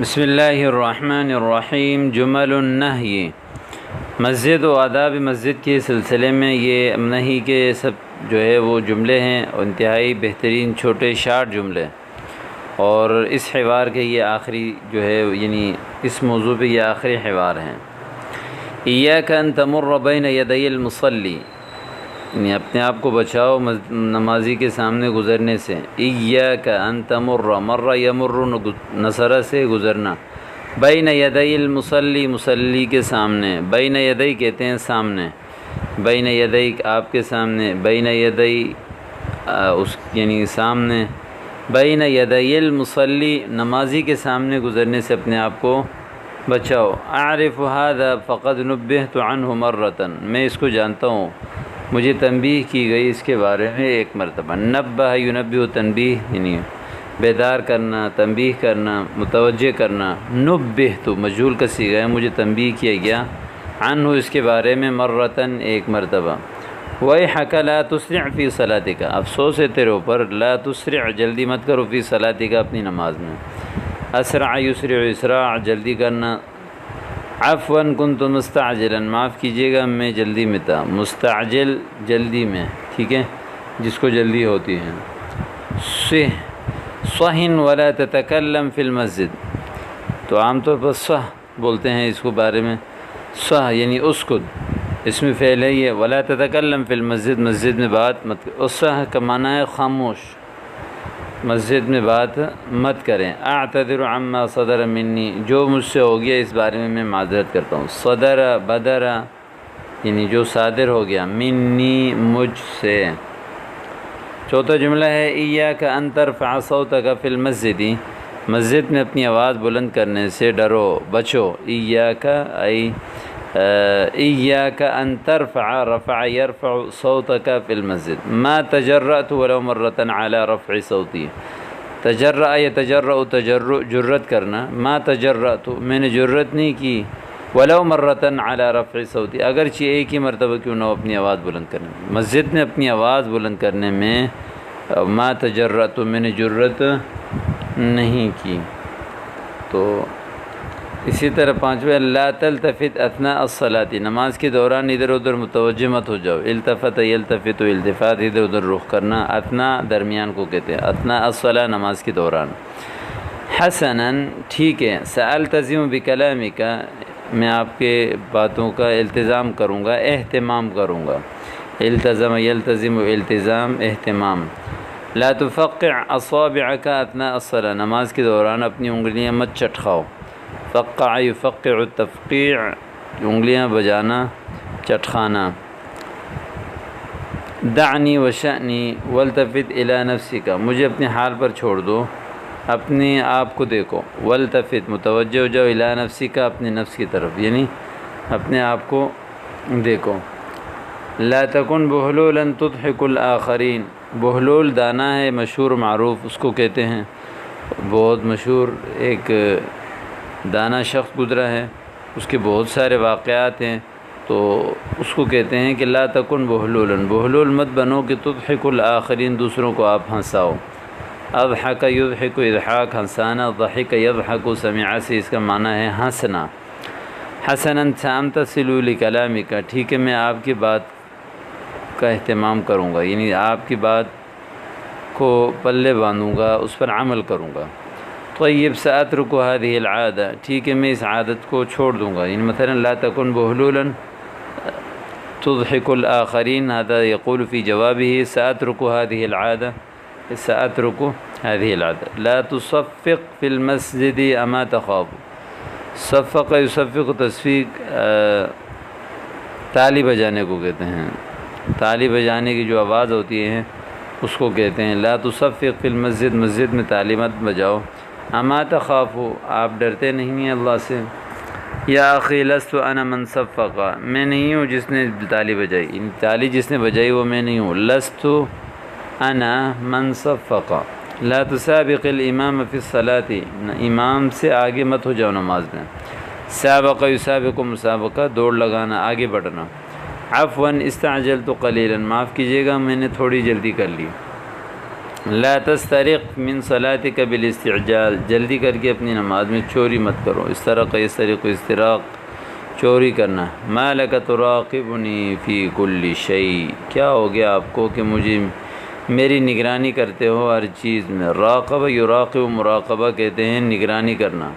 بسم اللہ الرحمن الرحیم۔ جمل النہی، مسجد و آداب مسجد کے سلسلے میں یہ نہی کے سب جو ہے وہ جملے ہیں، انتہائی بہترین چھوٹے شارٹ جملے، اور اس حوار کے یہ آخری جو ہے یعنی اس موضوع پہ یہ آخری حوار ہیں۔ ایاک ان تمر بین یدی المصلی، یعنی اپنے آپ کو بچاؤ نمازی کے سامنے گزرنے سے۔ ایاک ان تمر، مر یمر نصرہ سے گزرنا، بین یدی المصلی، مصلی کے سامنے، بین یدی کہتے ہیں سامنے، بین یدی آپ کے سامنے، بین یدی اس یعنی سامنے، بین یدی المصلی نمازی کے سامنے گزرنے سے اپنے آپ کو بچاؤ۔ اعرف هذا فقد نبہت عنہ مرۃ، میں اس کو جانتا ہوں، مجھے تنبیہ کی گئی اس کے بارے میں ایک مرتبہ۔ نبہ ینبہ، تنبیہ یعنی بیدار کرنا، تنبیہ کرنا، متوجہ کرنا۔ نبہت مجہول کا صیغہ ہے، مجھے تنبیہ کیا گیا، عنہ اس کے بارے میں، مرتن ایک مرتبہ۔ ویحک لا تسرع فی صلاتک، افسوس ہے تیرے اوپر، لا تسرع جلدی مت کرو، فی صلاتک اپنی نماز میں۔ اسرع یسرع، اسراع جلدی کرنا۔ عفوا کنت مستعجلا، معاف کیجیے گا میں جلدی میں تھا۔ مستعجل جلدی میں، ٹھیک ہے، جس کو جلدی ہوتی ہے۔ صحن ولا تتکلم فی المسجد، تو عام طور پر صح بولتے ہیں اس کو بارے میں، صح یعنی اسکت، اس میں فعل ہے یہ، ولا تتکلم فی المسجد، مسجد میں بات مت کریں۔ صح کا معنی ہے خاموش، مسجد میں بات مت کریں۔ اعتذر عما صدر منی، جو مجھ سے ہو گیا اس بارے میں معذرت کرتا ہوں۔ صدر بدر یعنی جو صادر ہو گیا، منی مجھ سے۔ چوتھا جملہ ہے ایاک ان ترفع صوتک فی المسجد، مسجد میں اپنی آواز بلند کرنے سے ڈرو، بچو۔ ایاک ای ایاک ان ترفع، رفع یرفع صوتک فی المسجد۔ ما تجرأت ولو مرۃ علی رفع صوتی، تجرأ یتجرأ تجرؤ جرت کرنا، ما تجرأت میں نے جرت نہیں کی، ولو مرۃ علی رفع صوتی اگرچہ ایک ہی مرتبہ کیوں نہ ہو اپنی آواز بلند کرنے میں، مسجد میں اپنی آواز بلند کرنے میں ما تجرأت میں نے جرت نہیں کی۔ تو اسی طرح پانچویں، لا تلتفت اثناء الصلاۃ، نماز کے دوران ادھر ادھر متوجہ مت ہو جاؤ۔ التفت یلتفت، التفات ادھر ادھر رخ کرنا، اثناء درمیان کو کہتے ہیں، اثناء الصلاۃ نماز کے دوران۔ حسنا ٹھیک ہے، سألتزم بکلامک، میں آپ کے باتوں کا التزام کروں گا، اہتمام کروں گا۔ التزم یلتزم، التزام اہتمام۔ لا تفقع اصابعک اثناء الصلاۃ، نماز کے دوران اپنی انگلیاں مت چٹخاؤ۔ فقع یفقع التفقیع، انگلیاں بجانا، چٹخانا۔ دعنی وشأنی والتفت الی نفسک، مجھے اپنے حال پر چھوڑ دو، اپنے آپ کو دیکھو۔ والتفت متوجہ ہو جاؤ، الی نفسک اپنے نفس کی طرف، یعنی اپنے آپ کو دیکھو۔ لا تکن بہلولا تضحک الآخرین، بہلول دانا ہے مشہور معروف، اس کو کہتے ہیں، بہت مشہور ایک دانا شخص گزرا ہے، اس کے بہت سارے واقعات ہیں، تو اس کو کہتے ہیں کہ لا تکن بہلولا، بہلول مت بنو کہ تضحک الآخرین، دوسروں کو آپ ہنساؤ۔ اضحک یضحک، اضحاک ہنسانا، ضحک یضحک سمع سے اس کا معنی ہے ہنسنا۔ حسنا سامتصل لکلامک، ٹھیک ہے میں آپ کی بات کا اہتمام کروں گا، یعنی آپ کی بات کو پلے باندھوں گا، اس پر عمل کروں گا۔ طیب سأترک هذه العادہ، ٹھیک ہے میں اس عادت کو چھوڑ دوں گا، یعنی مثلا لا تکن بہلولا تضحک الآخرین، هذا یقول فی جوابه سأترک هذه العادہ، سأترک هذه العادہ۔ لا تصفق فی المسجد اما تخاف، صفق یصفق تصفیق تالی بجانے کو کہتے ہیں، تالی بجانے کی جو آواز ہوتی ہے اس کو کہتے ہیں۔ لا تصفق فی المسجد، مسجد میں تالی مت بجاؤ۔ اما تخافو، آپ ڈرتے نہیں ہیں اللہ سے۔ یا اخی لست انا من صفق، میں نہیں ہوں جس نے تالی بجائی، یعنی تالی جس نے بجائی وہ میں نہیں ہوں۔ لست انا من صفق۔ لا تسابق الامام فی الصلاۃ، امام سے آگے مت ہو جاؤ نماز میں۔ سابق یسابق، مسابقہ دوڑ لگانا، آگے بڑھنا۔ عفوا استعجلت قلیلا، معاف کیجیے گا میں نے تھوڑی جلدی کر لی۔ لا تسترق من صلاتک بالاستعجال، جلدی کر کے اپنی نماز میں چوری مت کرو. استرق یسترق استراق، چوری کرنا. ما لک تراقبنی فی کل شیء، کیا ہو گیا آپ کو کہ مجھے میری نگرانی کرتے ہو ہر چیز میں. راقب یراقب، مراقبہ کہتے ہیں نگرانی کرنا.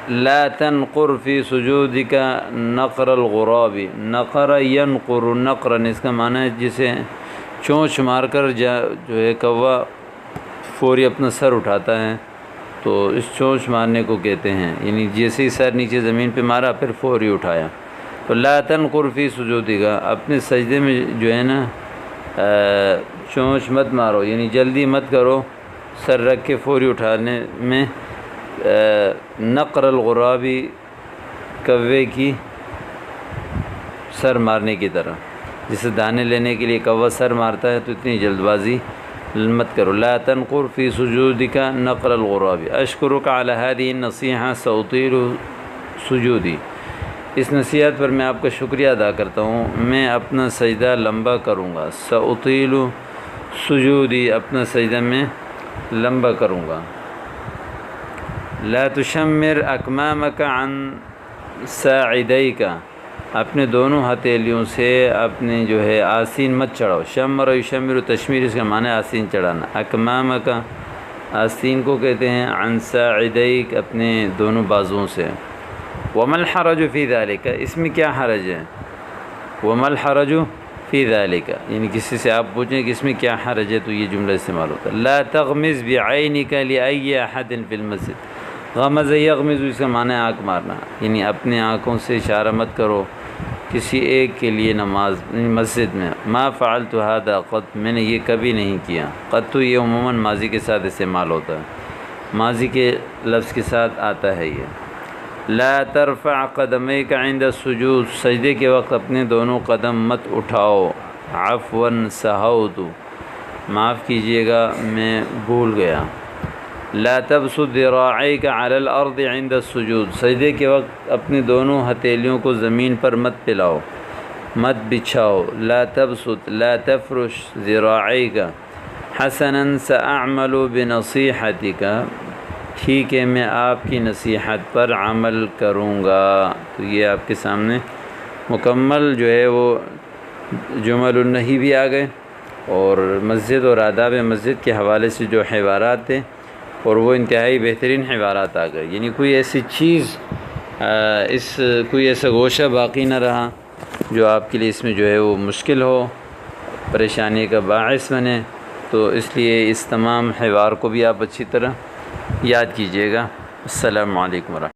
لا تنقر فی سجودک نقر الغراب، نقر ینقر نقرن، اس کا معنی ہے جسے چونچ مار کر جو ہے کوا فوری اپنا سر اٹھاتا ہے، تو اس چونچ مارنے کو کہتے ہیں، یعنی جیسے ہی سر نیچے زمین پہ مارا پھر فوری اٹھایا. تو لا تنقر فی سجودک، اپنے سجدے میں جو ہے نا چونچ مت مارو، یعنی جلدی مت کرو سر رکھ کے فوری اٹھانے میں. نقر الغرابی، کوے کی سر مارنے کی طرح، جسے دانے لینے کے لیے کوا سر مارتا ہے، تو اتنی جلد بازی مت کرو. لا تنقر فی سجودک نقر الغراب. اشکرک علی هذه النصیحہ ساطیل سجودی، اس نصیحت پر میں آپ کا شکریہ ادا کرتا ہوں، میں اپنا سجدہ لمبا کروں گا. ساطیل سجودی، اپنا سجدہ میں لمبا کروں گا. لا تشمر اکمامک عن ساعدیک، اپنے دونوں ہتھیلیوں سے اپنے جو ہے آستین مت چڑھاؤ. شمر یشمر تشمیر، اس کا معنی ہے آستین چڑھانا. اکمامک، آستین کو کہتے ہیں. عن ساعدیک، اپنے دونوں بازوؤں سے. وما الحرج فی ذلک، اس میں کیا حرج ہے؟ وما الحرج فی ذلک، یعنی کسی سے آپ پوچھیں کہ اس میں کیا حرج ہے تو یہ جملہ استعمال ہوتا ہے. لا تغمز بعینک لأی احد فی المسجد. غمز یغمز، اس کا معنی ہے آنکھ مارنا، یعنی اپنے آنکھوں سے اشارہ مت کرو کسی ایک کے لیے نماز مسجد میں. ما فعلت هذا قط، میں نے یہ کبھی نہیں کیا. قط تو یہ عموماً ماضی کے ساتھ استعمال ہوتا ہے، ماضی کے لفظ کے ساتھ آتا ہے یہ. لا ترفع قدمیک عند السجود، سجدے کے وقت اپنے دونوں قدم مت اٹھاؤ. عفوا سہوت، معاف کیجیے گا میں بھول گیا. لا تبسط ذراعیک علی الارض عند السجود، سجدے کے وقت اپنے دونوں ہتھیلیوں کو زمین پر مت پھیلاؤ، مت بچھاؤ. لا تبسط لا تفرش ذراعیک. حسنا ساعمل بنصیحتک، ٹھیک ہے میں آپ کی نصیحت پر عمل کروں گا. تو یہ آپ کے سامنے مکمل جو ہے وہ جمل النہی بھی آ گئے، اور مسجد اور آداب مسجد کے حوالے سے جو حوارات تھے اور وہ انتہائی بہترین حوارات آ گئے. یعنی کوئی ایسی چیز کوئی ایسا گوشہ باقی نہ رہا جو آپ کے لیے اس میں جو ہے وہ مشکل ہو، پریشانی کا باعث بنے. تو اس لیے اس تمام حوار کو بھی آپ اچھی طرح یاد کیجیے گا. السلام علیکم ورحمۃ اللہ.